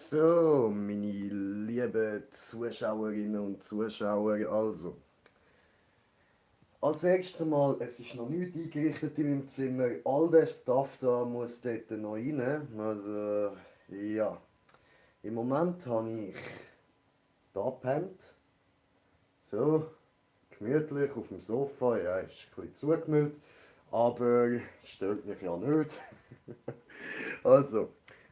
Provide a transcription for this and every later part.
So, meine lieben Zuschauerinnen und Zuschauer, also. Als erstes mal, es ist noch nichts eingerichtet in meinem Zimmer. All der Stuff da muss dort noch rein. Also, ja. Im Moment habe ich da gepennt. So, gemütlich auf dem Sofa. Ja, ist ein bisschen zugemüllt. Aber stört mich ja nicht. Also,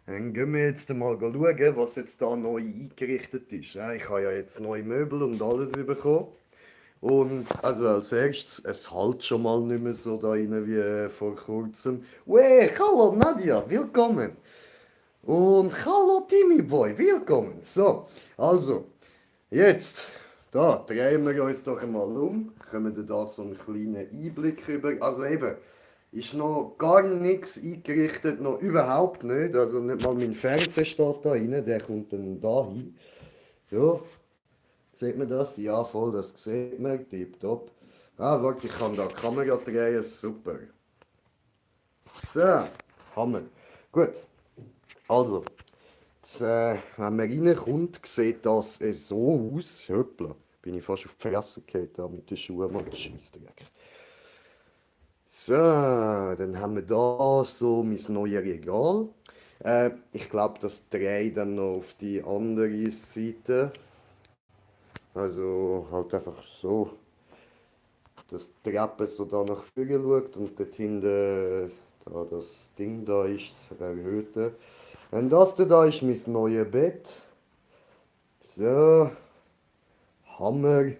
dann gehen wir jetzt mal schauen, was jetzt da neu eingerichtet ist. Ja, ich habe ja jetzt neue Möbel und alles bekommen. Und also als erstes, es halt schon mal nicht mehr so da rein wie vor kurzem. Wey, hallo Nadia, willkommen. Und hallo Timmy Boy, willkommen. So, also, jetzt, da drehen wir uns doch einmal um. Können wir da so einen kleinen Einblick über. Also eben, ist noch gar nichts eingerichtet, noch überhaupt nicht. Also nicht mal mein Fernseher steht da rein, der kommt dann da hin. Ja, sieht man das? Ja, voll, das sieht man, tipptopp. Ah, warte, ich kann da die Kamera drehen, super. So, Hammer. Gut, also, jetzt, wenn man reinkommt, sieht das so aus. Hoppla, bin ich fast auf die Fresse gefallen da mit den Schuhen, Mann, Scheissdreck. So, dann haben wir da so mein neues Regal. Ich glaube, das drehe ich dann noch auf die andere Seite. Also halt einfach so, dass die Treppe so da nach vorne schaut und dort hinten da das Ding da ist, das erhöhte. Und das da ist mein neues Bett. So, Hammer.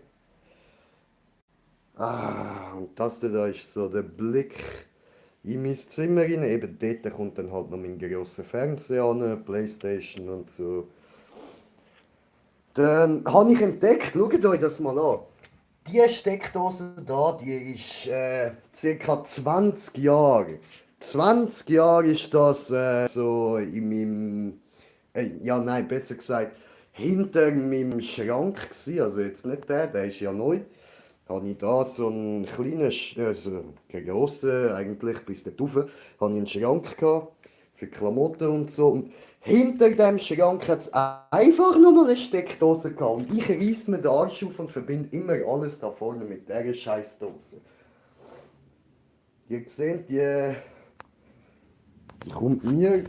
Ah, und das da ist so der Blick in mein Zimmer rein. Eben dort kommt dann halt noch mein grosser Fernseher an, Playstation und so. Dann habe ich entdeckt, schaut euch das mal an. Die Steckdose da, die ist circa 20 Jahre. 20 Jahre ist das so in meinem, ja nein, besser gesagt, hinter meinem Schrank gsi. Also jetzt nicht der ist ja neu. Habe ich da so einen kleinen, also keinen grossen, eigentlich bis dort rauf, habe ich einen Schrank gehabt für Klamotten und so. Und hinter dem Schrank hat es einfach nur mal eine Steckdose gehabt. Und ich reiss mir den Arsch auf und verbinde immer alles da vorne mit dieser Scheißdose. Ihr seht, die kommt mir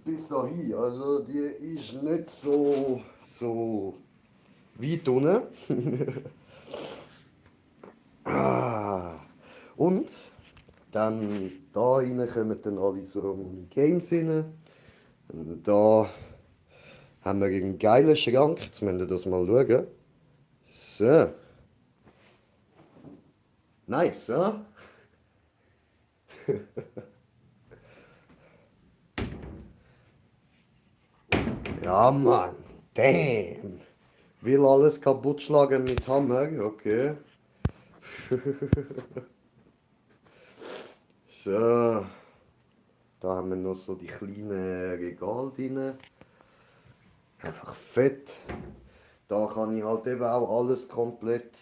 bis dahin. Also die ist nicht so weit unten. Ah. Und dann da rein kommen dann alle so meine Games rein. Und da haben wir einen geilen Schrank. Jetzt müsst ihr das mal schauen. So. Nice, ja? Ja, Mann. Damn. Will alles kaputt schlagen mit Hammer? Okay. So. Da haben wir noch so die kleinen Regale drin. Einfach fett. Da kann ich halt eben auch alles komplett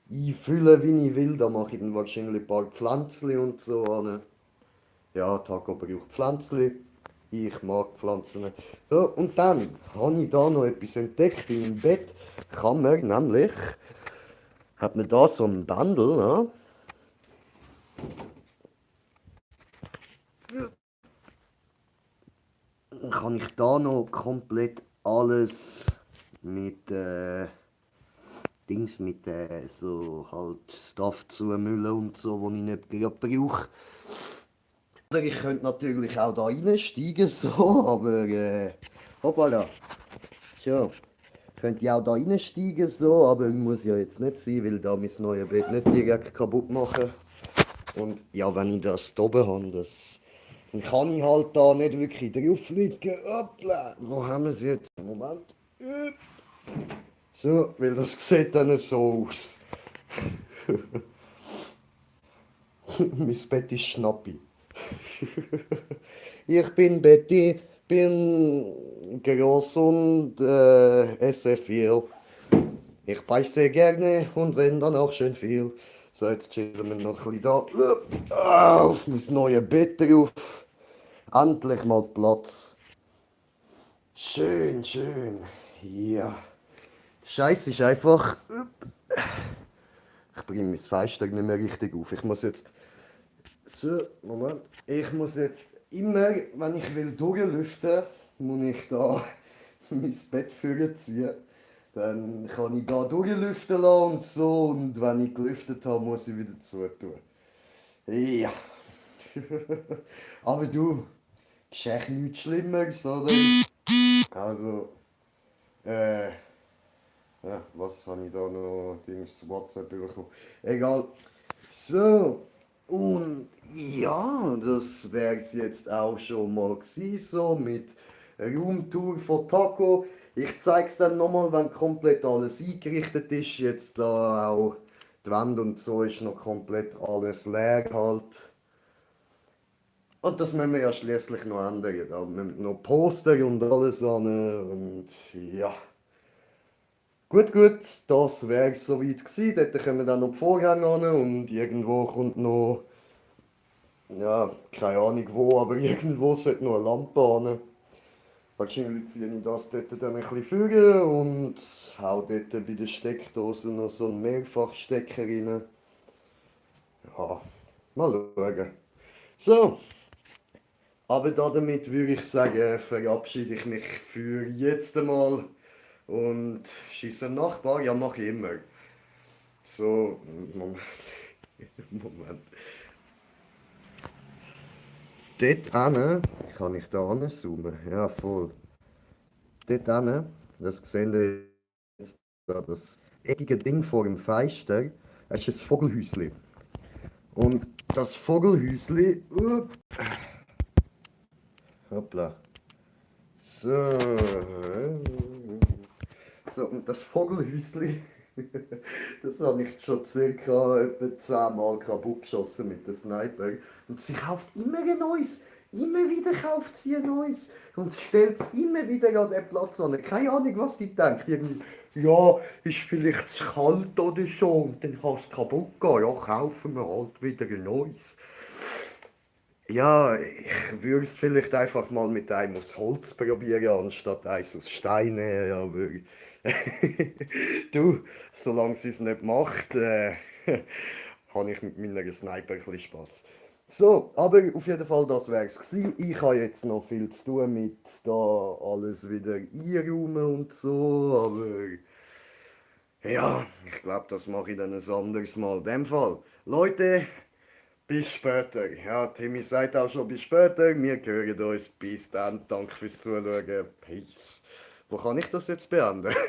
einfüllen, wie ich will. Da mache ich dann wahrscheinlich ein paar Pflänzchen und so an. Ja, Taco braucht Pflänzchen. Ich mag Pflanzen. So, und dann habe ich da noch etwas entdeckt in meinem Bett. Kann man nämlich, hat man da so ein Bundle, ne? Dann kann ich da noch komplett alles mit Dings mit so halt Stuff zumüllen und so, wo ich nicht gerade brauche. Oder ich könnte natürlich auch da reinsteigen, so, aber hoppala. So, könnte ich auch da reinsteigen, so, aber muss ja jetzt nicht sein, weil da mein neues Bett nicht direkt kaputt machen. Und ja, wenn ich das da oben habe, dann kann ich halt da nicht wirklich drauf liegen. Hoppla, wo haben wir es jetzt? Moment. So, weil das sieht dann so aus. Mein Bett ist Schnappi. Ich bin Betty, bin groß und esse viel. Ich beiß sehr gerne und wenn dann auch schön viel. So, jetzt chillen wir noch ein bisschen da. Auf mein neues Bett drauf. Endlich mal Platz. Schön, schön. Ja. Der Scheiß ist einfach. Ich bringe mein Fenster nicht mehr richtig auf. Ich muss jetzt. So, Moment. Ich muss jetzt immer, wenn ich will durchlüften, muss ich da mein Bett vorziehen. Dann kann ich da durchlüften lassen und so. Und wenn ich gelüftet habe, muss ich wieder zutun. Ja. Aber du, ist echt nichts Schlimmeres, oder? Also, äh, ja, was habe ich da noch? Dings, WhatsApp bekommen. Egal. So, und ja, das wäre es jetzt auch schon mal gewesen, so mit Roomtour von Taco. Ich zeige es dann nochmal, wenn komplett alles eingerichtet ist. Jetzt da auch die Wand und so ist noch komplett alles leer halt. Und das müssen wir ja schließlich noch ändern. Da müssen noch Poster und alles an. Und ja. Gut, gut, das wäre soweit gewesen. Dort kommen dann noch die Vorhänge an und irgendwo kommt noch, ja, keine Ahnung wo, aber irgendwo sollte noch eine Lampe an. Wahrscheinlich ziehe ich das dort dann ein bisschen führen und hau dort bei der Steckdose noch so einen Mehrfachstecker rein. Ja, mal schauen. So, aber damit würde ich sagen, verabschiede ich mich für jetzt einmal und schieße einen Nachbar, ja, mache ich immer. So, Moment. Moment. Dort hin, kann ich da ranzoomen? Ja, voll. Dort hin, das seht ihr jetzt da, das eckige Ding vor dem Fenster, das ist ein Vogelhäuschen. Und das Vogelhäuschen, hoppla. So. So, und das Vogelhäuschen, das habe ich schon circa etwa 10 Mal kaputt geschossen mit dem Sniper. Und sie kauft immer ein neues. Immer wieder kauft sie ein neues. Und stellt es immer wieder an den Platz an. Keine Ahnung, was die denkt. Irgendwie, ja, ist vielleicht zu kalt oder so. Und dann kann es kaputt gehen. Ja, kaufen wir halt wieder ein neues. Ja, ich würde es vielleicht einfach mal mit einem aus Holz probieren, anstatt eins aus Steinen. Aber du, solange sie es nicht macht, habe ich mit meiner Sniper ein bisschen Spaß. So, aber auf jeden Fall, das wäre es gewesen. Ich habe jetzt noch viel zu tun mit da alles wieder einräumen und so, aber ja, ich glaube, das mache ich dann ein anderes Mal. In dem Fall, Leute, bis später. Ja, Timmy sagt auch schon bis später. Wir hören uns. Bis dann. Danke fürs Zuschauen. Peace. Wo kann ich das jetzt beenden?